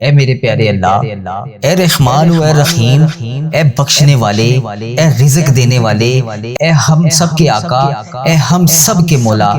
اے میرے پیارے اللہ، اے رحمان و اے رحیم، اے بخشنے والے، اے رزق دینے والے، اے ہم سب کے آقا، اے ہم سب کے مولا،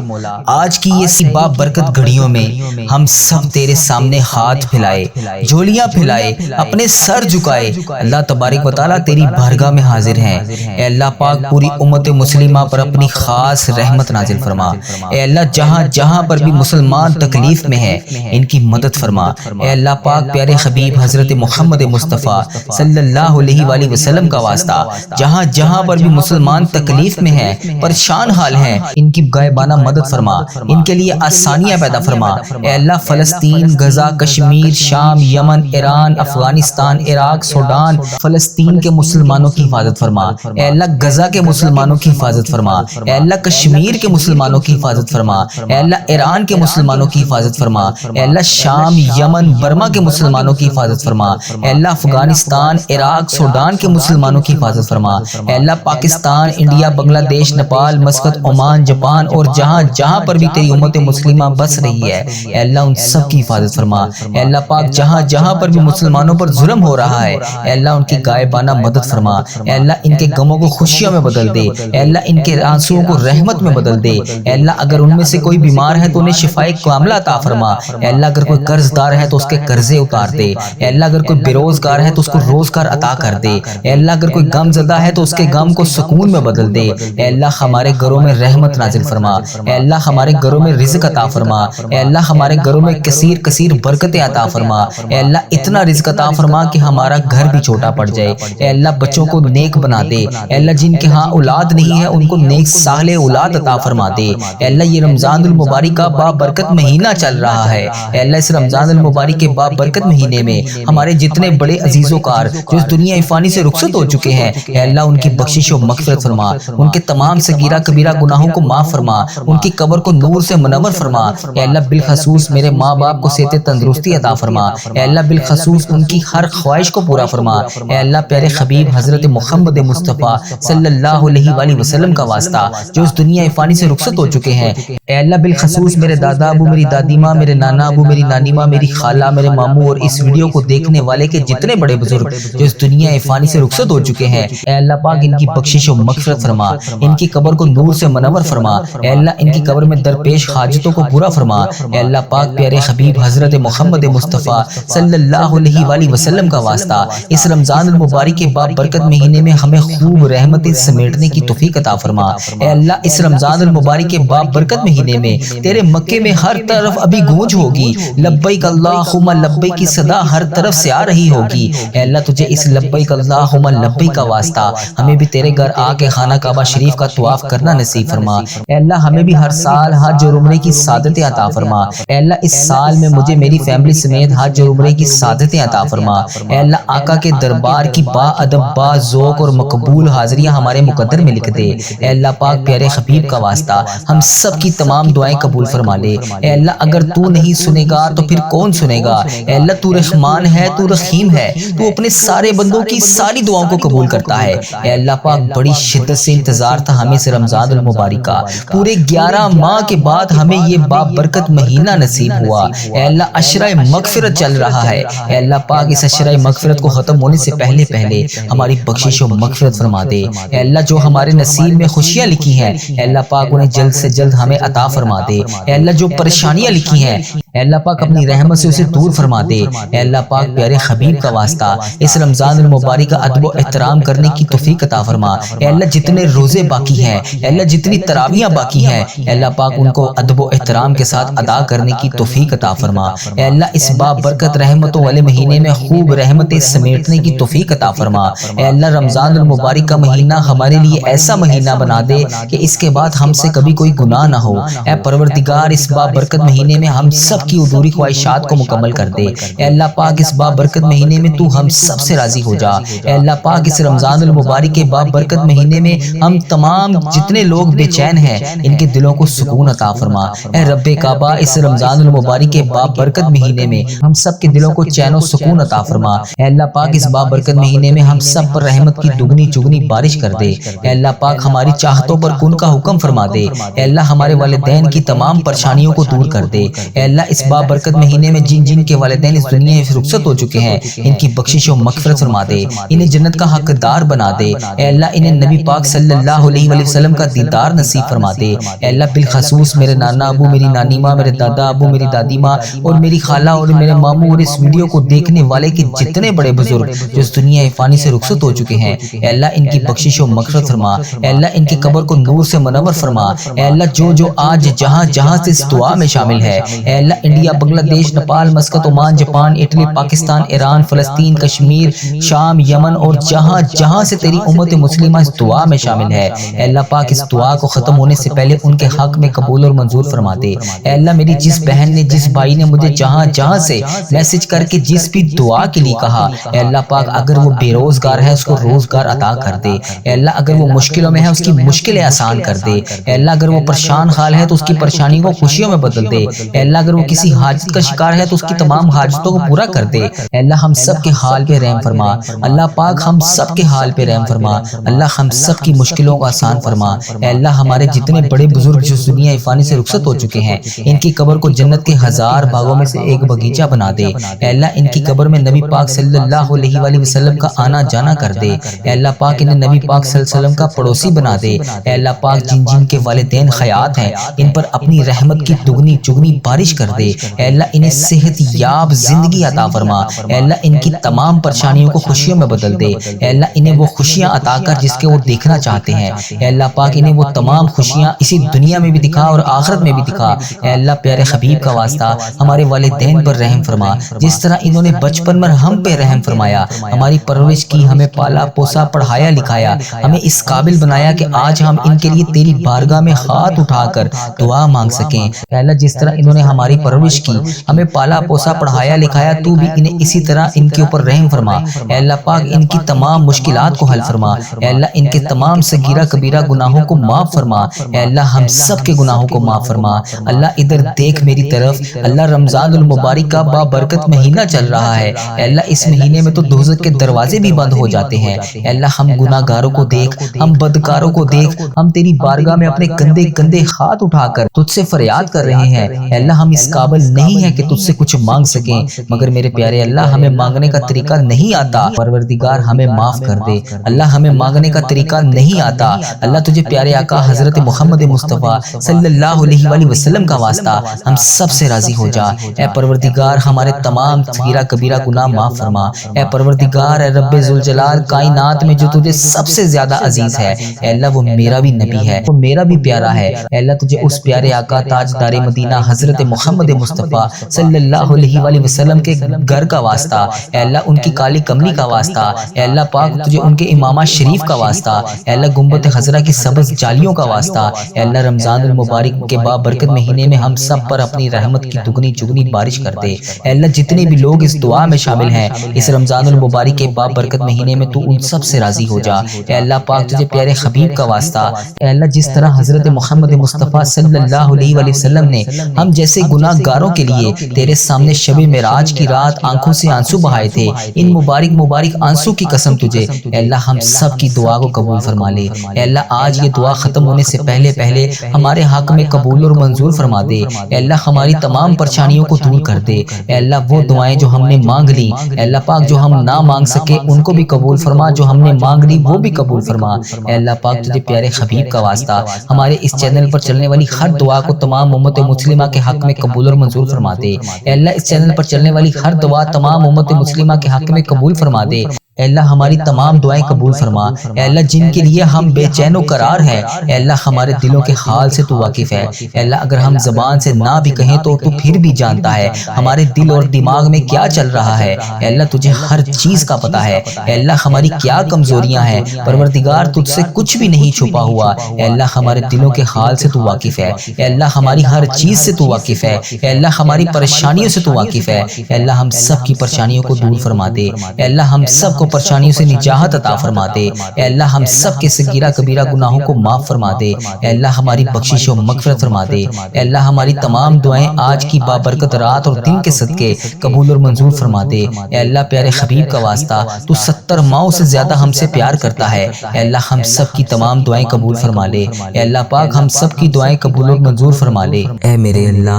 آج کی یہ بابرکت گھڑیوں میں ہم سب تیرے سامنے ہاتھ پھیلائے، جھولیاں پھیلائے، اپنے سر جھکائے اللہ تبارک و تعالیٰ تیری بارگاہ میں حاضر ہیں۔ اے اللہ پاک پوری امت مسلمہ پر اپنی خاص رحمت نازل فرما۔ اے اللہ جہاں جہاں پر بھی مسلمان تکلیف میں ہے ان کی مدد فرما۔ اے اللہ پاک پیارے حبیب حضرت محمد مصطفیٰ صلی اللہ علیہ وآلہ وسلم کا واسطہ جہاں جہاں پر بھی مسلمان تکلیف میں ہیں، پریشان حال ہیں، ان کی غائبانہ مدد فرما، ان کے لیے آسانیاں پیدا فرما۔ اے اللہ فلسطین، غزہ، کشمیر، شام، یمن، ایران، افغانستان، عراق، سوڈان، فلسطین کے مسلمانوں کی حفاظت فرما۔ اے اللہ غزہ کے مسلمانوں کی حفاظت فرما۔ اے اللہ کشمیر کے مسلمانوں کی حفاظت فرما۔ اے اللہ ایران کے مسلمانوں کی حفاظت فرما۔ اے اللہ شام، یمن، برما کے مسلمانوں کی حفاظت فرما۔ اے اللہ افغانستان، عراق، سوڈان کے مسلمانوں کی حفاظت فرما۔ اے اللہ پاکستان، انڈیا، بنگلہ دیش، نیپال، مسقط، عمان، جاپان اور جہاں جہاں پر بھی تیری امت مسلمہ بس رہی ہے، اے اللہ ان سب کی حفاظت فرما۔ اے اللہ پاک جہاں جہاں پر بھی مسلمانوں پر ظلم ہو رہا ہے، اے اللہ ان کی غائبانہ مدد فرما۔ اے اللہ ان کے غموں کو خوشیوں میں بدل دے۔ اے اللہ ان کے آنسوؤں کو رحمت میں بدل دے۔ اے اللہ اگر ان میں سے کوئی بیمار ہے تو انہیں شفائے کاملہ عطا فرما۔ اے اللہ اگر کوئی قرض دار ہے تو اس کے قرضے اتار دے۔ اے اللہ اگر کوئی بیروزگار ہے تو اس کو روزگار عطا کر دے۔ اے اللہ اگر کوئی غم زدہ ہے تو اس کے غم کو سکون میں بدل دے۔ اے اللہ ہمارے گھروں میں رحمت نازل فرما۔ اے اللہ ہمارے گھروں میں رزق عطا فرما۔ اے اللہ ہمارے گھروں میں کثیر کثیر برکتیں عطا فرما۔ اے اللہ اتنا رزق عطا فرما کہ ہمارا گھر بھی چھوٹا پڑ جائے۔ اے اللہ بچوں کو نیک بنا دے۔ اے اللہ جن کے ہاں اولاد نہیں ہے ان کو نیک صالح اولاد عطا فرما دے۔ اے اللہ یہ رمضان المبارک کا بابرکت مہینہ چل رہا ہے، اے اللہ اس رمضان المبارک کے بابرکت مہینے میں ہمارے جتنے بڑے عزیز و کار جو اس دنیا فانی سے رخصت ہو چکے ہیں، اے اللہ ان کی بخشش و مغفرت فرما، ان کے تمام صغیرہ کبیرہ گناہوں کو معاف فرما، ان کی قبر کو نور سے منور فرما۔ اے اللہ بالخصوص میرے ماں باپ کو صحت تندرستی عطا فرما۔ اے اللہ بالخصوص ان کی ہر خواہش کو پورا فرما۔ اے اللہ پیارے حبیب حضرت محمد مصطفیٰ صلی اللہ علیہ وآلہ وسلم کا واسطہ جو اس دنیا فانی سے رخصت ہو چکے ہیں، اے اللہ بالخصوص میرے دادا ابو، میری دادی ماں، میرے نانا ابو، میری نانی ماں، میری خالہ، میرے ماموں اور اس ویڈیو کو دیکھنے والے کے جتنے بڑے بزرگ جو اس دنیا فانی سے رخصت ہو چکے ہیں، اے اللہ پاک ان کی بخشش و مغفرت فرما، ان کی قبر کو نور سے منور فرما۔ اے اللہ ان کی قبر میں درپیش حاجتوں کو پورا فرما۔ اے اللہ پاک پیارے حبیب حضرت محمد مصطفیٰ صلی اللہ علیہ وآلہ وسلم کا واسطہ اس رمضان المبارک کے بابرکت مہینے میں ہمیں خوب رحمتیں سمیٹنے کی توفیق عطا فرما۔ اے اللہ اس رمضان المبارک کے بابرکت مہینے میں تیرے مکے میں ہر طرف ابھی گونج ہوگی، لبیک اللہم لبیک کی صدا ہر طرف سے آ رہی ہوگی۔ اے اللہ تجھے اس لبیک اللہم لبیک کا واسطہ ہمیں بھی تیرے گھر آ کے خانہ کعبہ شریف کا طواف کرنا نصیب فرما۔ اے اللہ ہمیں بھی ہر سال حج اور عمرے کی سعادتیں عطا فرما۔ اے اللہ اس سال میں مجھے میری فیملی سمیت حج اور عمرے کی سعادتیں عطا فرما۔ اے اللہ آقا کے دربار کی با ادب، با ذوق اور مقبول حاضریاں ہمارے مقدر میں لکھ دے۔ اے اللہ پاک پیارے حبیب کا واسطہ ہم سب کی تمام دعائیں قبول فرما لے۔ اے اللہ اگر تو نہیں سنے گا تو پھر کون سنے گا؟ اے اللہ تو رحمان ہے، تو رحیم ہے، تو اپنے سارے بندوں کی ساری دعاؤں کو قبول کرتا ہے۔ اے اللہ پاک بڑی شدت سے انتظار تھا ہمیں سے رمضان المبارک کا، پورے 11 ماہ کے بعد ہمیں یہ بابرکت مہینہ نصیب ہوا۔ اے اللہ عشرہ مغفرت چل رہا ہے، اے اللہ پاک اس عشرہ مغفرت کو ختم ہونے سے پہلے پہلے ہماری بخشش و مغفرت فرما دے۔ اے اللہ جو ہمارے نصیب میں خوشیاں لکھی ہیں، اے اللہ پاک انہیں جلد سے جلد ہمیں عطا فرما دے۔ اے اللہ جو پریشانیاں لکھی ہیں، اے اللہ پاک اپنی رحمت سے اسے دور فرما دے۔ اے اللہ پاک پیارے حبیب کا واسطہ اس رمضان المبارک کا ادب و احترام کرنے کی توفیق عطا فرما۔ اے اللہ جتنے روزے باقی ہیں، اے اللہ جتنی تراویحاں باقی ہیں، اے اللہ پاک ان کو ادب و احترام کے ساتھ ادا کرنے کی توفیق عطا فرما۔ اے اللہ اس بابرکت رحمتوں والے مہینے میں خوب رحمتیں سمیٹنے کی توفیق عطا فرما۔ اے اللہ رمضان المبارک کا مہینہ ہمارے لیے ایسا مہینہ بنا دے کہ اس کے بعد ہم سے کبھی کوئی گناہ نہ ہو۔ اے پروردگار اس بابرکت مہینے میں ہم سب کی ادھوری خواہشات کو مکمل کر دے۔ اے اللہ پاک اس بابرکت مہینے میں تو ہم سب سے راضی ہو جا۔ اے اللہ پاک اس رمضان المبارک کے بابرکت مہینے میں ہم تمام جتنے لوگ بے چین ہیں ان کے دلوں کو سکون عطا فرما۔ اے رب کعبہ اس رمضان المبارک کے بابرکت مہینے میں ہم سب کے دلوں کو چین و سکون عطا فرما۔ اے اللہ پاک اس بابرکت مہینے میں ہم سب پر رحمت کی دگنی چگنی بارش کر دے۔ اے اللہ پاک ہماری چاہتوں پر کن کا حکم فرما دے۔ اے اللہ ہمارے والدین کی تمام پریشانیوں کو دور کر دے۔ اے اللہ اس بابرکت مہینے میں جن جن کے والدین اس دنیا سے رخصت ہو چکے ہیں ان کی بخشش و مغفرت فرما دے، انہیں جنت کا حقدار بنا دے۔ اے اللہ انہیں نبی پاک صلی اللہ علیہ وآلہ وسلم کا دیدار نصیب فرما دے۔ اے اللہ بالخصوص میرے نانا ابو، میری نانی ماں، میرے دادا ابو، میری دادی ماں اور میری خالہ اور میرے ماموں اور اس ویڈیو کو دیکھنے والے کے جتنے بڑے بزرگ جو اس دنیا فانی سے رخصت ہو چکے ہیں، اے اللہ ان کی بخشش و مغفرت فرما۔ اے اللہ ان کی قبر کو نور سے منور فرما۔ اے اللہ جو آج جہاں جہاں سے اس دعا میں شامل ہے، اے اللہ انڈیا، بنگلہ دیش، Nepal, Muscat, Oman, Japan, Italy, Pakistan, Iran, فلسطین، کشمیر، شام، یمن اور جہاں جہاں سے تیری امت مسلمہ اس دعا میں شامل ہے، اے اللہ پاک اس دعا کو ختم ہونے سے پہلے ان کے حق میں قبول اور منظور فرما دے۔ اے اللہ میری جس بہن نے، جس بھائی نے مجھے جہاں جہاں سے میسج کر کے جس بھی دعا کے لیے کہا، اے اللہ پاک اگر وہ بے روزگار ہے اس کو روزگار عطا کر دے۔ اے اللہ اگر وہ مشکلوں میں ہے اس کی مشکلیں آسان کر دے۔ اے اللہ اگر وہ پریشان حال ہے تو اس کی پریشانی کو خوشیوں میں بدل دے۔ اے اللہ اگر وہ کسی حاجت کا شکار ہے تو اس کی تمام حاجتوں کو پورا کر دے۔ اے اللہ ہم سب کے حال پہ رحم فرما۔ اللہ پاک ہم سب کے حال پہ رحم فرما۔ اللہ ہم سب کی مشکلوں کو آسان فرما۔ اے اللہ ہمارے جتنے بڑے بزرگ جو دنیا فانی سے رخصت ہو چکے ہیں ان کی قبر کو جنت کے 1000 باغوں میں سے ایک باغیچہ بنا دے۔ اے اللہ ان کی قبر میں نبی پاک صلی اللہ علیہ وآلہ وسلم کا آنا جانا کر دے۔ اے اللہ پاک انہیں نبی پاک صلی اللہ علیہ وسلم کا پڑوسی بنا دے۔ اے اللہ پاک جن جن کے والدین حیات ہیں ان پر اپنی رحمت کی دگنی چگنی بارش کر دے۔ اے اللہ انہیں صحت یاب زندگی عطا فرما۔ اے اللہ ان کی تمام پریشانیوں کو خوشیوں میں بدل دے۔ اے اللہ انہیں وہ خوشیاں عطا کر جس کے وہ دیکھنا چاہتے ہیں۔ اے اللہ پاک انہیں وہ تمام خوشیاں اسی دنیا میں بھی دکھا اور آخرت میں بھی دکھا۔ اے اللہ پیارے حبیب کا واسطہ ہمارے والدین پر رحم فرما، جس طرح انہوں نے بچپن میں ہم پہ رحم فرمایا، ہماری پرورش کی، ہمیں پالا پوسا پڑھایا لکھایا، ہمیں اس قابل بنایا کہ آج ہم ان کے لیے تیری بارگاہ میں ہاتھ اٹھا کر دعا مانگ سکیں۔ اے اللہ جس طرح انہوں نے ہماری پرورش کی، ہمیں پالا پوسا پڑھایا لکھایا، تو بھی انہیں اسی طرح ان کے اوپر رحم فرما۔ اے اللہ پاک ان کی تمام مشکلات کو حل فرما۔ اے اللہ ان کے تمام صغیرہ کبیرہ گناہوں کو معاف فرما۔ اے اللہ ہم سب کے گناہوں کو معاف فرما۔ اللہ ادھر دیکھ میری طرف، اللہ رمضان المبارک کا بابرکت مہینہ چل رہا ہے۔ اے اللہ اس مہینے میں تو دوزخ کے دروازے بھی بند ہو جاتے ہیں۔ اے اللہ ہم گناہ گاروں کو دیکھ، ہم بدکاروں کو دیکھ، ہم تیری بارگاہ میں اپنے گندے گندے ہاتھ اٹھا کر تجھ سے فریاد کر رہے ہیں۔ اے اللہ ہم اس قابل نہیں ہیں کہ تجھ سے کچھ مانگ سکیں، مگر میرے پیارے اللہ ہمیں مانگنے کا طریقہ نہیں آتا، پروردگار ہمیں معاف کر دے۔ اللہ ہمیں مانگنے کا طریقہ نہیں آتا۔ اللہ تجھے پیارے آقا حضرت محمد مصطفیٰ صلی اللہ علیہ وآلہ وسلم کا واسطہ ہم سب سے راضی ہو جا۔ اے پروردگار ہمارے تمام صغیرہ کبیرہ گناہ معاف فرما۔ اے پروردگار، اے رب ذوالجلال، کائنات میں جو تجھے سب سے زیادہ عزیز ہے، اے اللہ وہ میرا بھی نبی ہے، وہ میرا بھی پیارا ہے۔ اے اللہ تجھے اس پیارے آقا تاجدار مدینہ حضرت محمد مصطفیٰ صلی اللہ علیہ وآلہ وسلم کے گھر کا واسطہ، اے اللہ ان کی کالی کملی کا واسطہ، اے اللہ پاک تجھے ان کے امامہ شریف کا واسطہ، اے اللہ گنبد خضرا کی سبز جالیوں کا واسطہ، اے اللہ رمضان المبارک کے بابرکت مہینے میں ہم سب پر اپنی رحمت کی دگنی چگنی بارش کر دے۔ اے اللہ جتنے بھی لوگ اس دعا میں شامل ہیں اس رمضان المبارک کے بابرکت مہینے میں تو ان سب سے راضی ہو جا۔ اے اللہ پاک تجھے پیارے حبیب کا واسطہ، اے اللہ جس طرح حضرت محمد مصطفیٰ صلی اللہ علیہ وآلہ وسلم نے ہم جیسے گناہ گاروں کے لیے تیرے سامنے شب معراج کی رات آنکھوں سے آنسو بہائے تھے، ان مبارک مبارک آنسو کی قسم تجھے اے اللہ ہم سب کی دعا کو قبول فرما لے۔ اے اللہ آج یہ دعا ختم ہونے سے پہلے ہمارے حق میں قبول اور منظور فرما دے۔ اے اللہ ہماری تمام پریشانیوں کو دور کر دے۔ اے اللہ وہ دعائیں جو ہم نے مانگ لی، اے اللہ پاک جو ہم نہ مانگ سکے ان کو بھی قبول فرما، جو ہم نے مانگ لی وہ بھی قبول فرما۔ اے اللہ پاک تجھے پیارے حبیب کا واسطہ ہمارے اس چینل پر چلنے والی ہر دعا کو تمام امت مسلمہ کے حق میں قبول اور منظور فرما دے۔ اے اللہ اس چینل پر چلنے والی ہر دعا تمام امت مسلمہ کے حق میں قبول فرما دے۔ اے اللہ ہماری تمام دعائیں قبول فرما۔ اے اللہ جن کے لیے ہم بے چین و قرار ہیں، اے اللہ ہمارے دلوں کے حال سے تو واقف ہے۔ اے اللہ اگر ہم زبان سے نہ بھی کہیں تو پھر بھی جانتا ہے ہمارے دل اور دماغ میں کیا چل رہا ہے۔ اے اللہ تجھے ہر چیز کا پتہ ہے۔ اے اللہ ہماری کیا کمزوریاں ہیں، پروردگار تجھ سے کچھ بھی نہیں چھپا ہوا۔ اے اللہ ہمارے دلوں کے حال سے تو واقف ہے۔ اے اللہ ہماری ہر چیز سے تو واقف ہے۔ اے اللہ ہماری پریشانیوں سے تو واقف ہے۔ اے اللہ ہم سب کی پریشانیوں کو دور فرما دے۔ اے اللہ ہم سب کو سخت پریشانیوں سے نجات عطا فرما دے۔ اے اللہ ہم سب کے صغیرہ کبیرہ گناہوں کو معاف فرما دے۔ اے اللہ ہماری بخشش و مغفرت فرما دے۔ اے اللہ ہماری تمام دعائیں آج کی بابرکت رات اور دن کے صدقے قبول اور منظور فرما دے۔ اے اللہ پیارے حبیب کا واسطہ تو 70 ماؤں سے زیادہ ہم سے پیار کرتا ہے۔ اے اللہ ہم سب کی تمام دعائیں قبول فرما لے۔ اے اللہ پاک ہم سب کی دعائیں قبول اور منظور فرما لے۔ اے میرے اللہ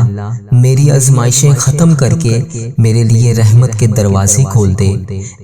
میری آزمائشیں ختم کر کے میرے لیے رحمت کے دروازے کھول دے۔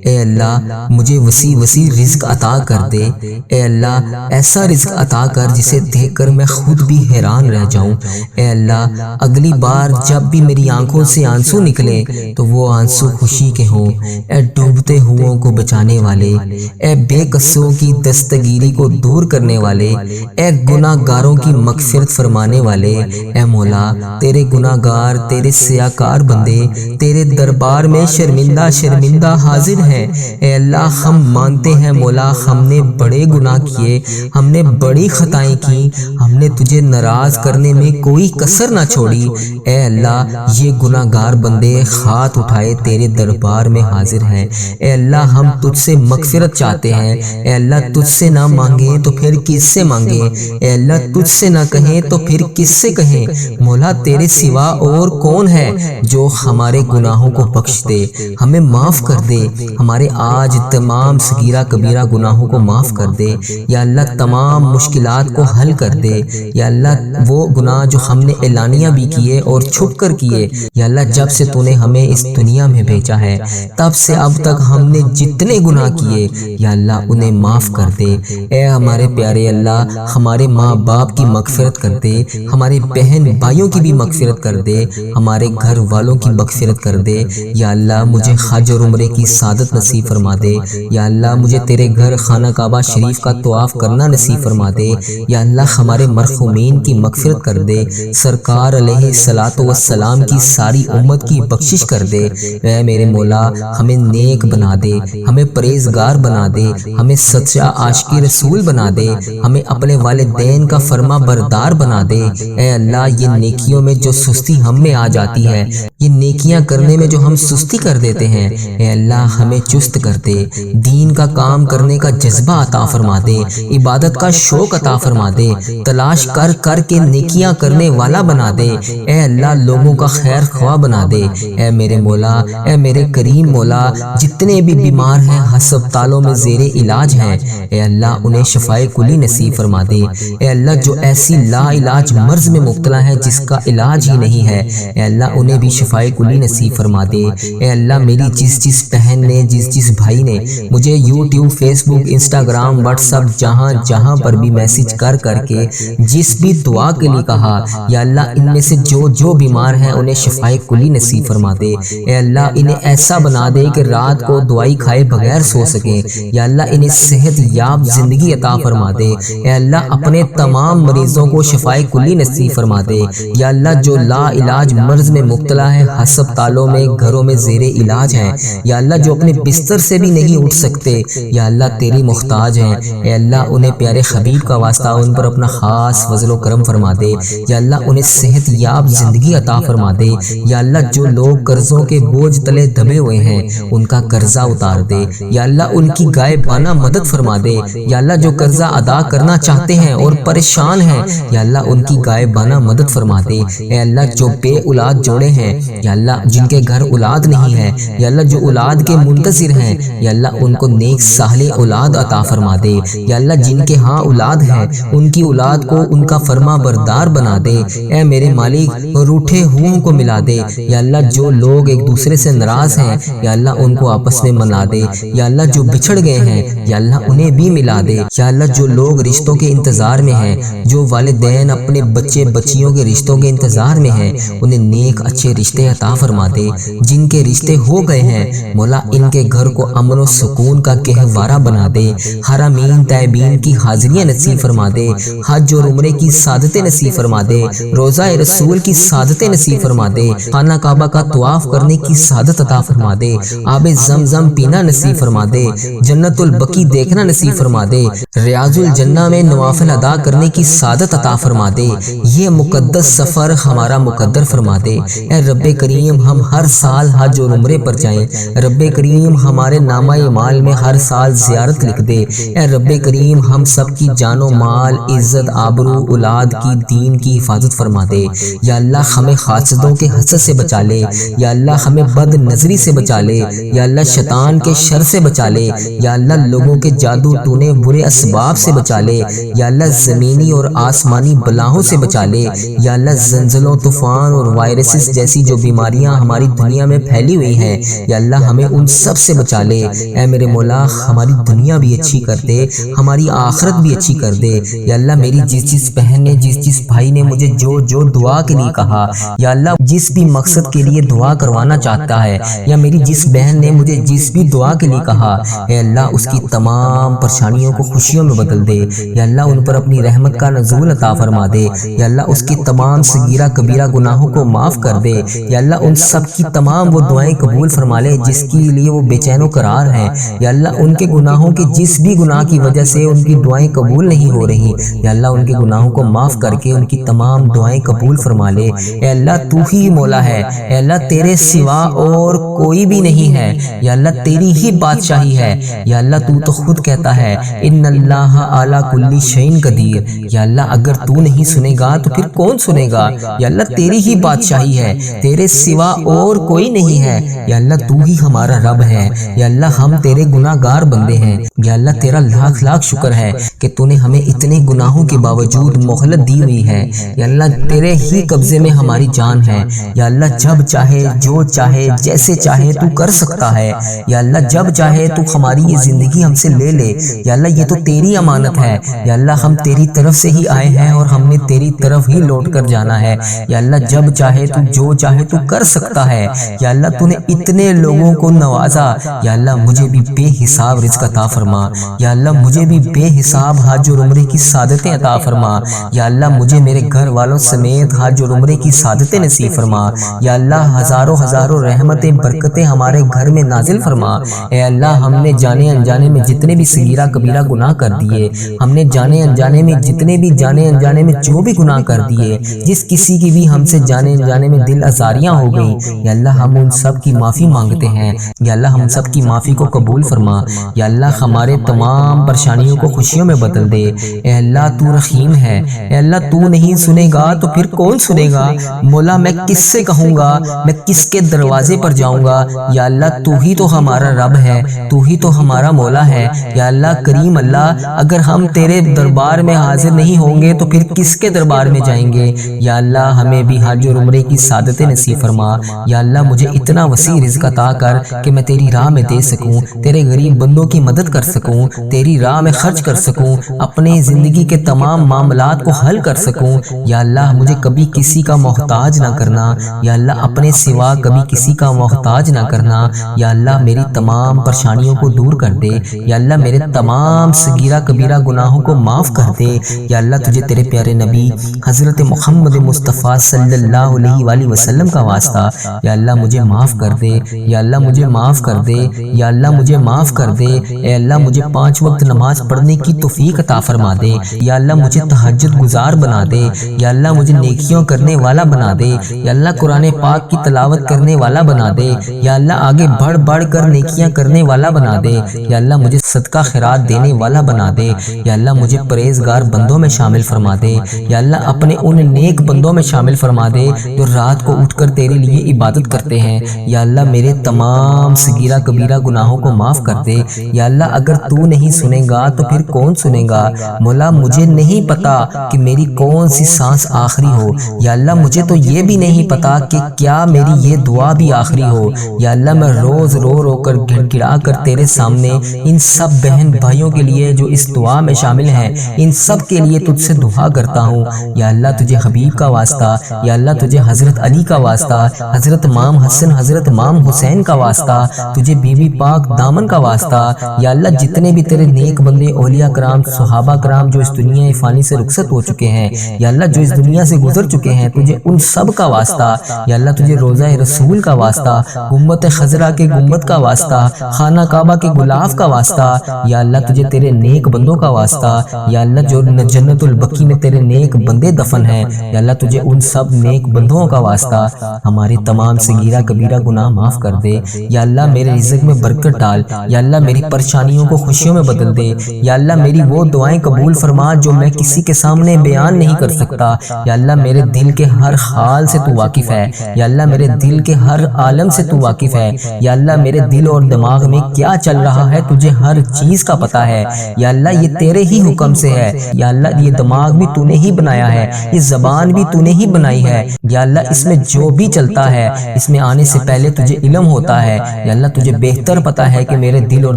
اے اللہ مجھے وسیع وسیع رزق عطا کر دے۔ اے اللہ ایسا رزق عطا کر جسے دیکھ کر میں خود بھی حیران رہ جاؤں۔ اے اللہ اگلی بار جب بھی میری آنکھوں سے آنسو نکلے تو وہ آنسو خوشی کے ہوں۔ اے ڈوبتے ہوں کو بچانے والے، اے بے قصوں کی دستگیری کو دور کرنے والے، اے گناہ گاروں کی مغفرت فرمانے والے، اے مولا تیرے گناہ گار تیرے سیاکار بندے تیرے دربار میں شرمندہ شرمندہ حاضر ہیں۔ اے اللہ ہم مانتے ہیں مولا ہم نے بڑے گناہ کیے، ہم نے بڑی خطائیں کی، ہم نے تجھے ناراض کرنے میں کوئی کسر نہ چھوڑی۔ اے اللہ یہ گناہ گار بندے ہاتھ اٹھائے تیرے دربار میں حاضر ہیں۔ اے اللہ ہم تجھ سے مغفرت چاہتے ہیں۔ اے اللہ تجھ سے نہ مانگیں تو پھر کس سے مانگیں؟ اے اللہ تجھ سے نہ کہیں تو پھر کس سے کہیں؟ مولا تیرے سوا اور کون ہے جو ہمارے گناہوں کو بخش دے، ہمیں معاف کر دے، ہمارے آج تمام صغیرہ کبیرہ گناہوں کو معاف کر دے۔ یا اللہ تمام مشکلات کو حل کر دے۔ یا اللہ وہ گناہ جو ہم نے اعلانیہ بھی کیے اور چھپ کر کیے، یا اللہ جب سے تو نے ہمیں اس دنیا میں بھیجا ہے تب سے اب تک ہم نے جتنے گناہ کیے یا اللہ انہیں معاف کر دے۔ اے ہمارے پیارے اللہ ہمارے ماں باپ کی مغفرت کر دے، ہمارے بہن بھائیوں کی بھی مغفرت کر دے، ہمارے گھر والوں کی مغفرت کر دے۔ یا اللہ مجھے حج اور عمرے کی سعادت نصیب فرما دے۔ یا اللہ مجھے تیرے گھر خانہ کعبہ شریف کا طواف کرنا نصیب فرما دے۔ یا اللہ ہمارے مرحومین کی مغفرت کر دے، سرکار علیہ الصلوۃ والسلام کی ساری امت کی بخشش کر دے۔ اے میرے مولا ہمیں نیک بنا دے، ہمیں پرہیزگار بنا دے، ہمیں سچا عاشق رسول بنا دے، ہمیں اپنے والدین کا فرما بردار بنا دے۔ اے اللہ یہ نیکیوں میں جو سستی ہم میں آ جاتی ہے، یہ نیکیاں کرنے میں جو ہم سستی کر دیتے ہیں، اے اللہ ہمیں چست کر دے، دین کا کام کرنے کا جذبہ عطا فرما دے، عبادت کا شوق عطا فرما دے، تلاش کر کر کے نیکیاں کرنے والا بنا دے۔ اے اللہ لوگوں کا خیر خواہ بنا دے۔ اے میرے مولا اے میرے کریم مولا جتنے بھی بیمار ہیں ہسپتالوں میں زیر علاج ہیں، اے اللہ انہیں شفائے کلی نصیب فرما دے۔ اے اللہ جو ایسی لا علاج مرض میں مبتلا ہے جس کا علاج ہی نہیں ہے، اے اللہ انہیں بھی شفائے کلی نصیب فرما دے۔ اے اللہ میری جس بہن نے جس بھائی نے مجھے یوٹیوب فیس بک انسٹاگرام واٹس ایپ جہاں پر بھی میسج کر کے جس بھی دعا کے لیے کہا، یا اللہ ان میں سے جو بیمار ہیں انہیں شفائے کلی نصیب فرما دے۔ اے اللہ انہیں ایسا بنا دے کہ رات کو دوائی کھائے بغیر سو سکیں، یا اللہ انہیں صحت یاب زندگی عطا فرما دے۔ اے اللہ اپنے تمام مریضوں کو شفائے کلی نصیب فرما دے۔ یا اللہ جو لا علاج مرض میں مبتلا ہے ہسپتالوں میں گھروں میں زیر علاج ہیں، یا اللہ جو اپنے بستر سے بھی نہیں اٹھ سکتے، یا اللہ تیری محتاج ہیں، اے اللہ انہیں پیارے حبیب کا واسطہ ان پر اپنا خاص فضل و کرم فرما دے۔ یا اللہ انہیں صحت یاب زندگی عطا فرما دے۔ یا اللہ جو لوگ قرضوں کے بوجھ تلے دبے ہوئے ہیں ان کا قرضہ اتار دے، یا اللہ ان کی غائبانہ مدد فرما دے۔ یا اللہ جو قرضہ ادا کرنا چاہتے ہیں اور پریشان ہیں، یا اللہ ان کی غائبانہ مدد فرما دے۔ اے اللہ جو بے اولاد جوڑے ہیں، یا اللہ جن کے گھر اولاد نہیں ہے، یا اللہ جو اولاد کے منتظر ہیں، یا اللہ ان کو نیک صالح اولاد عطا فرما دے۔ یا اللہ جن کے ہاں اولاد ہے ان کی اولاد کو ان کا فرما بردار بنا دے۔ اے میرے مالک روٹھے ہوں کو ملا دے۔ یا اللہ جو لوگ ایک دوسرے سے ناراض ہیں، یا اللہ ان کو آپس میں ملا دے۔ یا اللہ جو بچھڑ گئے ہیں، یا اللہ انہیں بھی ملا دے۔ یا اللہ جو لوگ رشتوں کے انتظار میں ہیں، جو والدین اپنے بچے بچیوں کے رشتوں کے انتظار میں ہیں، انہیں نیک اچھے رشتے عطا فرما دے۔ جن کے رشتے ہو گئے ہیں مولا ان کے گھر کو امن و سکون کا گہوارہ بنا دے۔ حرمین طیبین کی حاضریاں نصیب فرما دے، حج اور عمرے کی سعادتیں نصیب فرما دے، روزہ رسول کی سعادتیں نصیب فرما دے، خانہ کعبہ کا طواف کرنے کی سعادت عطا فرما دے، آب زمزم پینا نصیب فرما دے، جنت البقیع دیکھنا نصیب فرما دے، ریاض الجنہ میں نوافل ادا کرنے کی سعادت عطا فرما دے۔ یہ مقدس سفر ہمارا مقدر فرما دے۔ اے رب کریم ہم ہر سال حج اور عمرے پر جائیں، رب کریم ہمارے نامہ اعمال میں ہر سال زیارت لکھ دے۔ اے رب کریم ہم سب کی جان و مال، عزت، آبرو، اولاد کی، دین کی حفاظت فرما دے۔ یا اللہ ہمیں حاسدوں کے حسد سے بچا لے۔ یا اللہ ہمیں بد نظری سے بچا لے۔ یا اللہ شیطان کے شر سے بچا لے۔ یا اللہ لوگوں کے جادو ٹونے برے اسباب سے بچا لے۔ یا اللہ زمینی اور آسمانی بلاؤں سے بچا لے۔ یا اللہ زلزلوں، طوفان اور وائرسز جیسی جو بیماریاں ہماری دنیا میں پھیلی ہوئی ہیں، یا اللہ ہمیں ان سب سے بچا لے۔ اے میرے مولا ہماری دنیا بھی اچھی کر دے، ہماری آخرت بھی اچھی کر دے۔ یا اللہ میری جس بہن نے، جس بھائی نے مجھے جو دعا کے لیے کہا، یا اللہ جس بھی مقصد کے لیے دعا کروانا چاہتا ہے، یا میری جس بہن نے مجھے جس بھی دعا کے لیے کہا، اے اللہ اس کی تمام پریشانیوں کو خوشیوں میں بدل دے۔ یا اللہ ان پر اپنی رحمت کا نزول عطا فرما دے۔ یا اللہ اس کی تمام صغیرہ کبیرہ گناہوں کو معاف کر دے۔ یا اللہ ان سب کی تمام وہ دعائیں قبول فرما لے جس کے لیے وہ بے چین و قرار ہیں۔ یا اللہ ان کے گناہوں کے جس بھی گناہ کی وجہ سے ان کی دعائیں قبول نہیں ہو رہی، یا اللہ ان کے گناہوں کو معاف کر کے ان کی تمام دعائیں قبول فرما لے۔ اے اللہ تو ہی مولا ہے، اے اللہ تیرے سوا اور کوئی بھی نہیں ہے، یا اللہ تیری ہی بادشاہی ہے۔ یا اللہ تو خود کہتا ہے ان اللہ علی کل شیء قدیر۔ یا اللہ اگر تو نہیں سنے گا تو پھر کون سنے گا؟ یا اللہ تیری ہی بادشاہی ہے، تیرے سوا اور کوئی نہیں ہے۔ یا اللہ تو ہی ہمارا رب ہے۔ یا اللہ ہم تیرے گناہ گار بندے ہیں۔ یا اللہ تیرا لاکھ لاکھ شکر ہے کہ تو نے ہمیں اتنے گناہوں کے باوجود مہلت دی ہوئی ہے۔ یا اللہ تیرے ہی قبضے میں ہماری جان ہے۔ یا اللہ جب چاہے، جو چاہے، جیسے چاہے تو کر سکتا ہے۔ یا اللہ جب چاہے تو ہماری یہ زندگی ہم سے لے لے۔ یا اللہ یہ تو تیری امانت ہے۔ یا اللہ ہم تیری طرف سے ہی آئے ہیں اور ہم نے تیری طرف ہی لوٹ کر جانا ہے۔ یا اللہ جب چاہے تو جو چاہے تو کر سکتا ہے۔ یا اللہ تو نے اتنے لوگوں کو نوازا، یا اللہ مجھے بھی بے حساب رزق عطا فرما۔ یا اللہ مجھے بھی بے حساب حج اور عمرے کی سعادتیں عطا فرما۔ یا اللہ مجھے میرے گھر والوں سمیت حج اور عمرے کی سعادتیں نصیب فرما۔ یا اللہ ہزاروں ہزاروں رحمتیں، برکتیں ہمارے گھر میں نازل فرما۔ اے اللہ ہم نے جانے انجانے میں جتنے بھی صغیرہ کبیرہ گناہ کر دیے، ہم نے جانے انجانے میں جتنے بھی جانے انجانے میں جو بھی گناہ کر دیے، جس کسی کی بھی ہم سے جانے انجانے میں دل آزاریاں ہو گئی، یا اللہ ہم ان سب کی معافی مانگتے ہیں۔ یا اللہ ہم سب کی معافی کو قبول فرما۔ یا اللہ ہمارے تمام پریشانیوں کو خوشیوں میں بدل دے۔ اے اللہ تو رحیم ہے، اے اللہ تو نہیں سنے گا تو پھر کون سنے گا؟ مولا میں کس سے کہوں گا، میں کس کے دروازے پر جاؤں گا؟ یا اللہ تو ہی تو ہمارا رب ہے، تو ہی تو ہمارا مولا ہے۔ یا اللہ کریم اللہ اگر ہم تیرے دربار میں حاضر نہیں ہوں گے تو پھر کس کے دربار میں جائیں گے؟ یا اللہ ہمیں بھی حج اور عمرے کی سعادتیں نصیب فرما۔ یا اللہ مجھے اتنا وسیع رزق عطا کر کہ میں تیری راہ میں دے سکوں، تیرے غریب بندوں کی مدد کر سکوں، تیری راہ میں خرچ کر سکوں، اپنے زندگی کے تمام معاملات کو حل کر سکوں۔ یا اللہ مجھے کبھی کسی کا محتاج نہ کرنا، یا اللہ اپنے سوا کبھی کسی کا محتاج نہ کرنا۔ یا اللہ میری تمام پریشانیوں کو دور کر دے۔ یا اللہ میرے تمام صغیرہ کبیرہ گناہوں کو معاف کر دے۔ یا اللہ تجھے تیرے پیارے نبی حضرت محمد مصطفیٰ صلی اللہ علیہ وآلہ وسلم کا واسطہ، یا اللہ مجھے معاف کر دے۔ یا اللہ مجھے معاف کر دے۔ یا اللہ مجھے معاف کر دے۔ اے اللہ مجھے 5 وقت نماز پڑھنے کی توفیق عطا فرما دے۔ یا اللہ مجھے تہجد گزار بنا دے۔ یا اللہ مجھے نیکیوں کرنے والا بنا دے۔ یا اللہ قرآن پاک کی تلاوت کرنے والا بنا دے۔ یا اللہ آگے بڑھ بڑھ کر نیکیاں کرنے والا بنا دے۔ یا اللہ مجھے صدقہ خیرات دینے والا بنا دے۔ یا اللہ مجھے پرہیزگار بندوں میں شامل فرما دے۔ یا اللہ اپنے ان نیک بندوں میں شامل فرما دے جو رات کو اٹھ کر تیرے لیے عبادت کرتے ہیں۔ یا اللہ میرے تمام صغیرہ کبیرہ گناہوں کو معاف کر دے۔ یا اللہ اگر تو نہیں سنے گا تو پھر کون سنے گا؟ مولا مجھے نہیں پتا کہ میری کون سی سانس آخری ہو۔ یا اللہ مجھے تو یہ بھی نہیں پتا کہ کیا میری یہ دعا بھی آخری ہو۔ یا اللہ میں روز رو رو کر گڑ گڑا کر تیرے سامنے ان سب بہن بھائیوں کے لیے جو اس دعا میں شامل ہیں، ان سب کے لیے تجھ سے دعا کرتا ہوں۔ یا اللہ تجھے حبیب کا واسطہ، یا اللہ تجھے حضرت علی کا واسطہ، حضرت امام حسن، حضرت امام حسین کا واسطہ، تجھے بی بی پاک دامن کا واسطہ۔ یا اللہ جتنے بھی تیرے نیک بندے اولیاء کرام، صحابہ کرام جو اس دنیا فانی سے رخصت ہو چکے ہیں، یا اللہ جو اس دنیا سے گزر چکے ہیں، تجھے ان سب کا واسطہ۔ یا اللہ تجھے روضہ رسول کا واسطہ، گنبد خضرا کے گنبد کا واسطہ، خانہ کعبہ کے غلاف کا واسطہ۔ یا اللہ تجھے تیرے نیک بندوں کا واسطہ۔ یا اللہ جو جنت البقیع میں تیرے نیک بندے دفن ہیں، یا اللہ تجھے ان سب نیک بندوں کا واسطہ۔ ہمارے تمام صغیرہ کبیرہ گناہ معاف کر دے۔ یا اللہ میرے رزق میں برکت ڈال، یا اللہ میری پریشانیوں کو خوشیوں میں بدل دے، یا اللہ میری وہ دعائیں قبول فرما جو میں کسی کے سامنے بیان نہیں کر سکتا، یا اللہ میرے دل کے ہر حال سے تو واقف ہے، یا اللہ میرے دل کے ہر عالم سے تو واقف ہے، یا اللہ میرے دل اور دماغ میں کیا چل رہا ہے تجھے ہر چیز کا پتہ ہے، یا اللہ یہ تیرے ہی حکم سے ہے، یا اللہ یہ دماغ بھی تو نے ہی بنایا ہے، یہ زبان بھی تو نے ہی بنائی ہے، یا اللہ اس میں جو بھی چلتا ہے اس میں آنے سے پہلے تجھے علم ہوتا ہے، یا اللہ تجھے بہتر پتہ ہے کہ میرے دل اور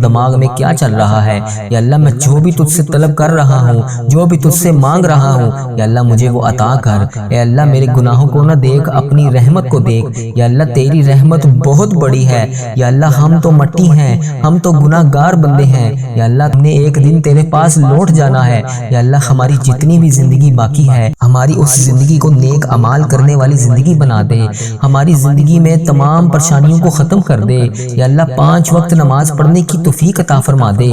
دماغ میں کیا چل رہا ہے، یا اللہ میں جو بھی تجھ سے طلب کر رہا ہوں، جو بھی تجھ سے مانگ رہا ہوں، یا اللہ مجھے وہ عطا کر، اے اللہ میرے گناہوں کو نہ دیکھ، اپنی رحمت کو دیکھ، یا اللہ تیری رحمت بہت بڑی ہے، یا اللہ ہم تو مٹی ہیں، ہم تو گناہ گار بندے ہیں، یا اللہ تم نے ایک دن تیرے پاس لوٹ جانا ہے، یا اللہ ہماری جتنی بھی زندگی باقی ہے ہماری اس زندگی کو نیک اعمال کرنے والی زندگی بنا دے، ہماری زندگی میں تمام پریشانیوں کو ختم کر دے، یا اللہ 5 وقت نماز پڑھنے کی توفیق عطا فرما دے،